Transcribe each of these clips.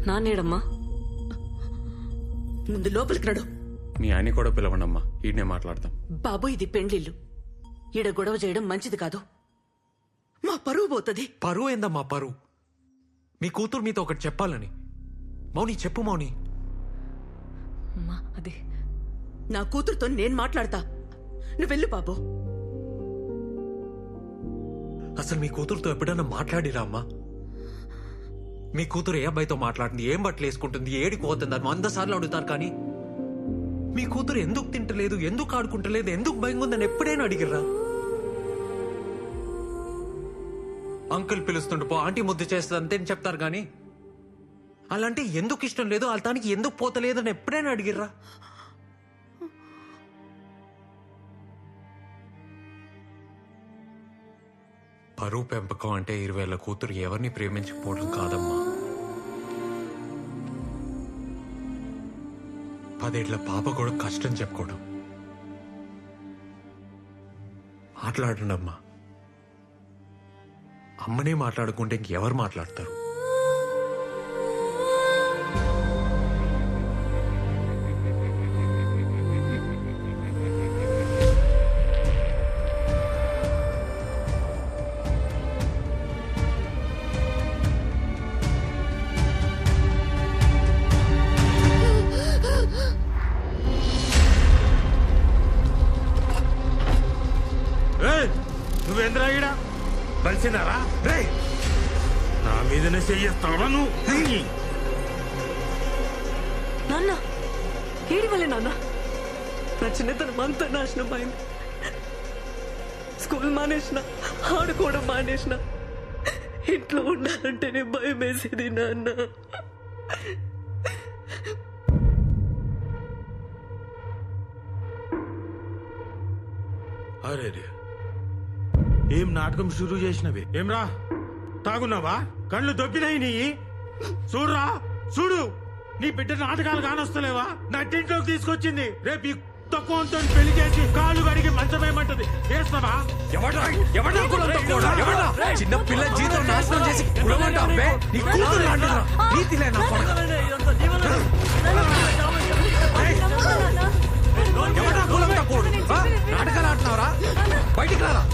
నాన్నేడమ్మా? ముందు లోపలికి నడు. మీ ఆయన కూడా పిలవండమ్మా, ఈడనే మాట్లాడతాం. బాబు, ఇది పెండ్లిల్లు. ఈడ గొడవ చేయడం మంచిది కాదు. మా పరువు పోతుంది. పరువు ఏందమ్మా పరువు? మీ కూతురు మీతో ఒకటి చెప్పాలని. మౌని, చెప్పు మౌని. అది నా కూతురుతో నేను మాట్లాడతా. నువ్వు వెళ్ళు బాబు. అసలు మీ కూతురుతో ఎప్పుడైనా మాట్లాడిరా అమ్మా? మీ కూతురు ఏ అబ్బాయితో మాట్లాడుతుంది, ఏం బట్టలు వేసుకుంటుంది, ఏడికి పోతుంది అని 100 సార్లు అడుగుతారు. కానీ మీ కూతురు ఎందుకు తింటలేదు, ఎందుకు ఆడుకుంటలేదు, ఎందుకు భయంగా ఉందని ఎప్పుడైనా అడిగిర్రా? అంకుల్ పిలుస్తుండు పో, ఆంటీ ముద్దు చేస్తుంది అంతే అని చెప్తారు. కానీ అలాంటి ఎందుకు ఇష్టం లేదు, వాళ్ళకి ఎందుకు పోతలేదు అని ఎప్పుడైనా అడిగిర్రా? పరువు పెంపకం అంటే 20 ఏళ్ల కూతురు ఎవరిని ప్రేమించకపోవడం కాదమ్మా. 10 ఏళ్ల పాప కూడా కష్టం చెప్పుకోవడం. మాట్లాడండి అమ్మా. అమ్మనే మాట్లాడుకుంటే ఇంకెవరు మాట్లాడతారు? నువ్వేంద్రాయిడా కలిసినారా? రే, నా మీదనే చెయ్యేస్తావా నువ్వు? నాన్న, ఏడి వల్లే నాన్న నా చిన్నతనం అంతా నాశనం అయింది. స్కూల్ మానేసిన, ఆడుకోవడం మానేసిన, ఇంట్లో ఉండాలంటేనే భయం వేసేది నాన్న. అరే రే, ఏం నాటకం షురూ చేసినవి? ఏమ్రా, తాగున్నావా? కళ్ళు దొబ్బినాయి నీ. చూడురా, చూడు, నీ బిడ్డ నాటకాలు కానొస్తలేవా? నా టింట్లోకి తీసుకొచ్చింది. రేపు ఈ తక్కువతో పెళ్లి చేసి కాళ్ళు కడిగి మంచమేమంటది. వేస్తావా? చిన్న పిల్ల జీతం నాశనం చేసి నాటకాలు ఆడుతున్నావరా? బయటికి రారా.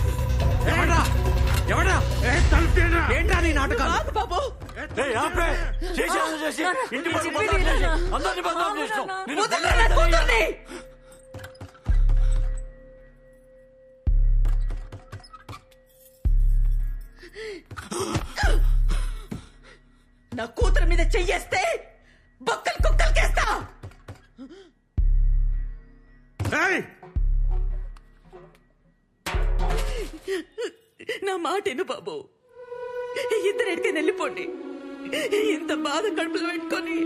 ఎవడా ఏంటా నీ నాటకాలు? బాబు, నా కూతురు మీద చెయ్యేస్తే బొక్కలు కుక్కలకేస్తా. నా మాటేను బాబు, ఇద్దరు ఎడికైనా వెళ్ళిపోండి. ఇంత బాధ కడుపులు పెట్టుకొని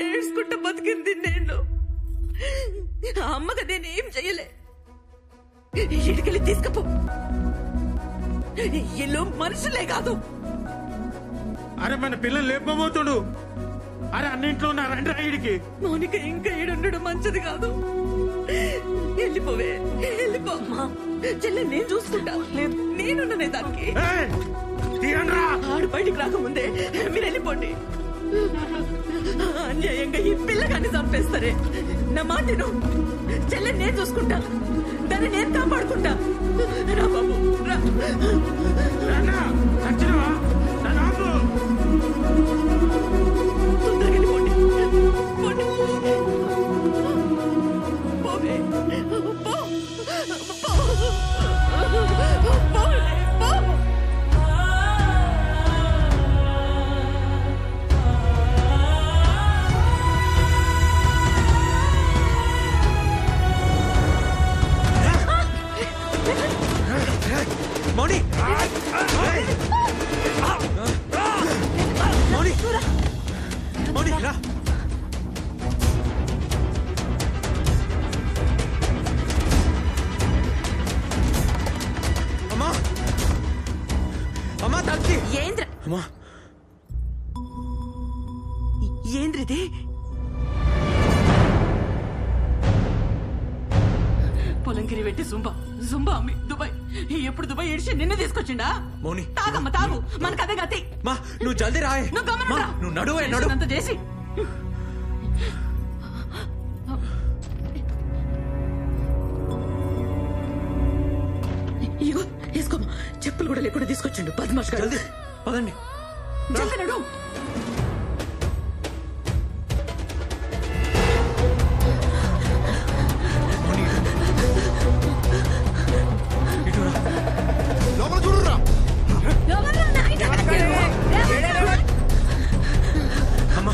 ఏడ్చుకుంటా బతికింది నేను. అమ్మగా నేనేం చెయ్యలే. ఇడికెళ్ళి తీసుకపో. ఇల్లు మనుషులే కాదు. అరే, మన పిల్లలు లేపబోతుడు. అరే, అన్నింట్లో ఉన్న రండి. మౌనిక ఇంకా ఈడుండడం మంచిది కాదు. వెళ్ళిపోవే, వెళ్ళిపో. చెల్లె నేను చూసుకుంటా. నేనున్ననే దానికి. ఆడు బయటికి రాకముందే మీరు వెళ్ళిపోండి. అన్యాయంగా ఈ పిల్లగాన్ని చంపేస్తారే. నా మాటను, చెల్లె నేను చూసుకుంటా, దాన్ని నేను కాపాడుకుంటా. రా బాబు, రా. తొందరగా వెళ్ళిపోండి. పోవే, పో. మౌని, మౌని, మౌని, రా. అమ్మా, అమ్మా, తల్లి. ఏంద్ర, అమ్మా, ఏంద్రిది? పొలంకిరి పెట్టి జుంబా అమ్మి దుబాయ్. ఎప్పుడు దుబాయ్ ఏడిచి నిన్ను తీసుకొచ్చిండా? మౌని తాగమ్మ తాగు, మనకు అదే గతి. మా నువ్వు జల్దీ రాయే. నువ్వు గమనం రా. నువ్వు నడువే నడు. అంత చేసి ఇగో వేసుకోమా, చెప్పులు కూడా లేకుండా తీసుకొచ్చిండు పద్మాష్ గారు. జల్దీ పదండి. జల్ది నడు. మౌని ఇటు రా. లోపల చూడురా. అమ్మా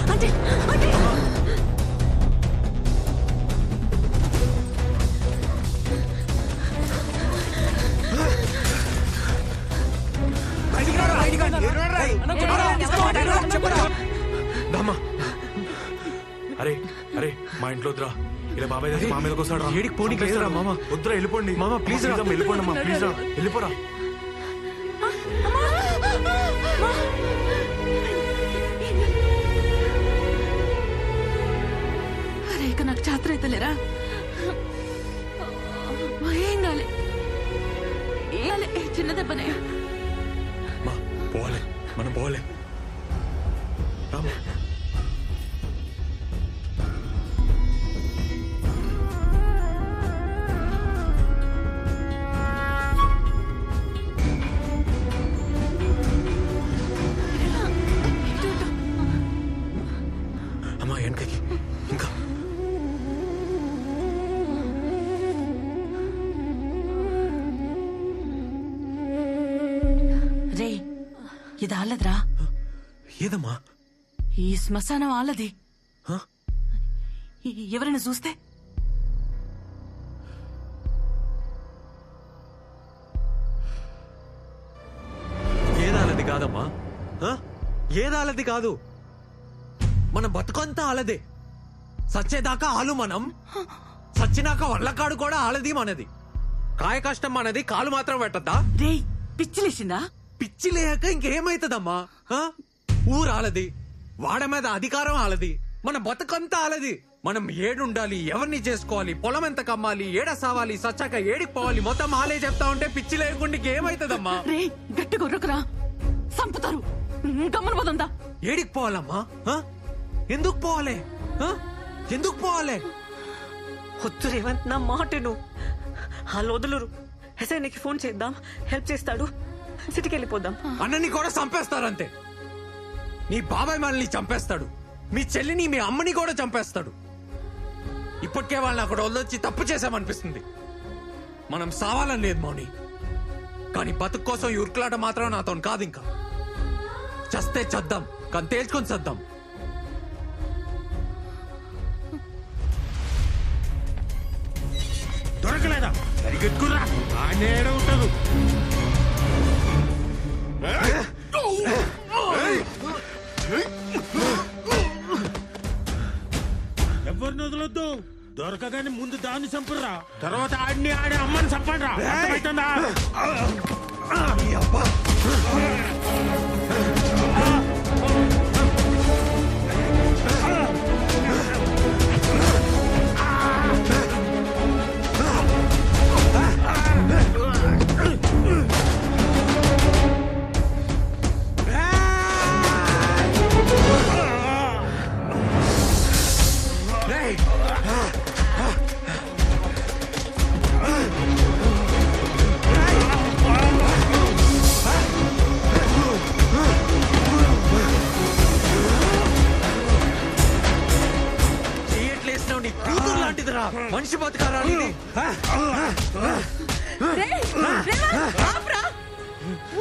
దమ్మా. అరే అరే మా ఇంట్లో వద్దురా. ఇలా బాబాయ్ దగ్గర మా మీదకి వస్తాడు. ఏడికి పోనీకి లేదురా మామ. వద్దురా, వెళ్ళిపోండి మామ, ప్లీజ్ రా. వెళ్ళిపోండి అమ్మా, ప్లీజ్ రా, వెళ్ళిపోరా. అరే ఇక నాకు చాత్ర అవుతలేరా? ఏం కాలే, చిన్న దెబ్బనే. మా పోలే, మనం పోలే. రామా. అమ్మా వెనకకి ఇంకా. రే ఇది ఆలదురా. ఏదమ్మా? ఈ శ్మశానం ఆలది. హ? ఎవరైనా చూస్తే? ఏదాలది కాదమ్మా. ఏదాలది కాదు. మన బతుకంతా ఆలదే. సచ్చేదాకా ఆలు మనం, సచ్చినాక వల్లకాడు కూడా ఆలది మనది. కాయ కష్టం మనది, కాలు మాత్రం పెట్టద్దా? రే పిచ్చిలేసిందా? పిచ్చి లేక ఇంకేమైతుందమ్మా? ఊరాలది, వాడ మీద అధికారం ఆలది, మన బతుకంతా ఆలది. మనం ఏడుండాలి, ఎవరిని చేసుకోవాలి, పొలం ఎంత కమ్మాలి, ఏడ సావాలి, సచ్చాక ఏడికి పోవాలి, మొత్తం ఆలే చెప్తా ఉంటే పిచ్చి లేకుండా ఇంకేమైతుందమ్మా? రే గట్టి గొర్రకురా, సంపుతారు. గమ్మన పోదంతా. ఏడికి పోవాలమ్మా? ఎందుకు పోవాలి? ఎందుకు పోవాలి? వద్దు రేవంత్, నా మాటను. వాళ్ళు వదులురు. ఎస్ఐకి ఫోన్ చేద్దాం, హెల్ప్ చేస్తాడు. సిటీకి వెళ్ళిపోదాం. అన్నని కూడా చంపేస్తారంతే. నీ బాబాయ్ మనల్ని చంపేస్తాడు, మీ చెల్లిని, మీ అమ్మని కూడా చంపేస్తాడు. ఇప్పటికే వాళ్ళని అక్కడ వదిలొచ్చి తప్పు చేశామనిపిస్తుంది. మనం సావాలని లేదు మౌని, కానీ బతుకు కోసం ఈ ఉరుకులాట మాత్రం నాతో కాదు. ఇంకా చస్తే చద్దాం, కానీ తేల్చుకొని చద్దాం. దొరకలేదా? సరిగెత్తుకురా, ఆయన ఏడ ఉంటారు. ఎవరిని వదలొద్దు. దొరకగానే ముందు దాన్ని చంపుర్రా, తర్వాత ఆడిని ఆడి అమ్మని చంపండి రా. అర్థమవుతుందా? మనిషి బతకారా ఇది?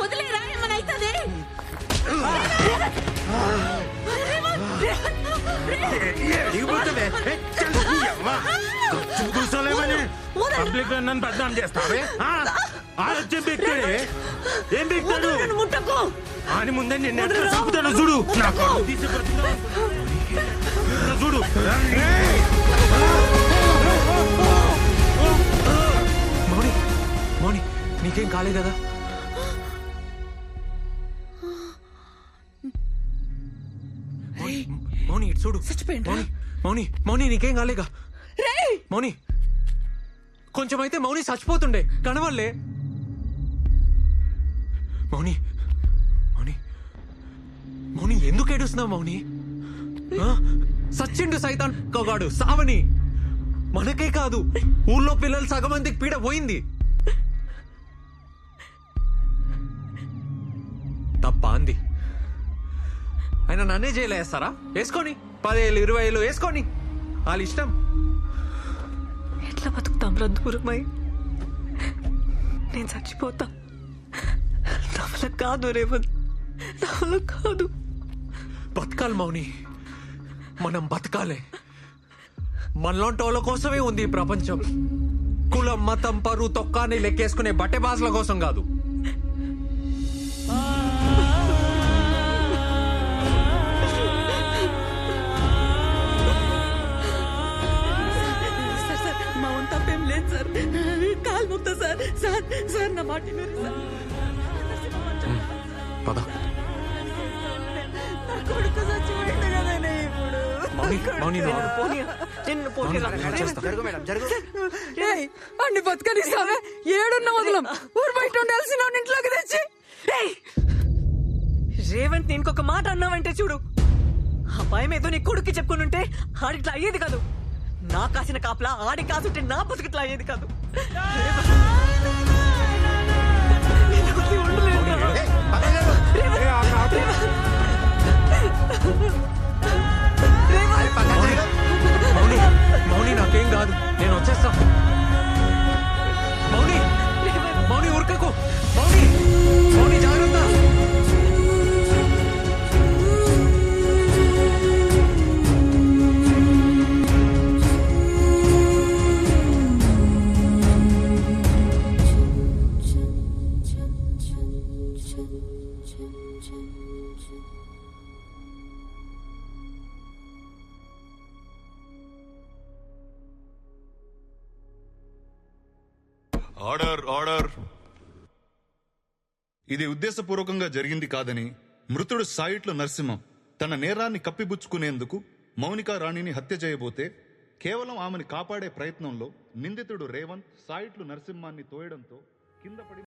వదిలేరా ఏమన్నా అవుతుంది? చూసాలేమని పబ్లిక్ నన్ను బద్నాం చేస్తావే? ఆలోచన బిక్తాడే. ఏం బిక్తాడు? ముట్టకు అని ముందే నిన్ను ఎట్లా చంపుతాను చూడు. నాకు తీసి చూడు. మౌని, మౌని నీకేం కాలేదు కదా? మౌని ఇటు చూడు. చచ్చిపోయిండ్రా? మౌని, మౌని, మౌని నీకేం కాలేగా? మౌని కొంచెం అయితే మౌని చచ్చిపోతుండే కనవల్లే. మౌని మౌని మౌని ఎందుకు ఏడుస్తున్నావు మౌని? ఆ? సచ్చిండు సైతాన్ కోగాడు సావని. మనకే కాదు ఊళ్ళో పిల్లలు సగం మందికి పీడ పోయింది. తప్ప అంది. ఆయన నన్నే జైలు వేస్తారా? వేసుకొని 10,000 20,000 వేసుకొని వాళ్ళ ఇష్టం. ఎట్లా బతుకుతాం రా దూరమై? నేను చచ్చిపోతా. నా వల్ల కాదు రేవంత్, నా వల్ల కాదు. బతకాలి మౌని, మనం బతకాలే. మనలాంటి వాళ్ళ కోసమే ఉంది ఈ ప్రపంచం. కులం మతం పరు తొక్కాన్ని లెక్కేసుకునే బట్టె బాసుల కోసం కాదు. సార్ సార్ మా వంత తప్పేం లేదు సార్. కాలు ముక్తా సార్. సార్ సార్ నా మాట వినండి సార్. పద నా కొడుకు చచ్చిపోయింది కదనే ఇప్పుడు. మౌని మౌని నిన్ను పోనీయా? నిన్ను పోనీయా? ఏయ్, అన్ని బతకనిస్తావే? ఏడున్న వదలం. ఊరు బయట ఉండాల్సిన వాడిని ఇంట్లోకి తెచ్చి. ఏయ్! రేవంత్ నేను ఇంకొక మాట అన్నావంటే చూడు, ఆ భయం ఏదో నీ కొడుక్కి చెప్పుకుని ఉంటే ఆడిట్లా అయ్యేది కాదు. నా కాసిన కాపలా ఆడి కాసుంటే నా బతుకిట్లా అయ్యేది కాదు. నేను వదిలి ఉండలేను రా. మౌని మౌని నాకేం కాదు, నేను వచ్చేస్తా. మౌని మౌని ఉరకకు. మౌని మౌని జాగ్రత్త. Order order. ఇది ఉద్దేశపూర్వకంగా జరిగింది కాదని మృతుడు సాయిట్ల నరసింహం తన నేరాన్ని కప్పిపుచ్చుకునేందుకు మౌనికా రాణిని హత్య చేయబోతే కేవలం ఆమెను కాపాడే ప్రయత్నంలో నిందితుడు రేవంత్ సాయిట్లు నరసింహాన్ని తోయడంతో కింద పడి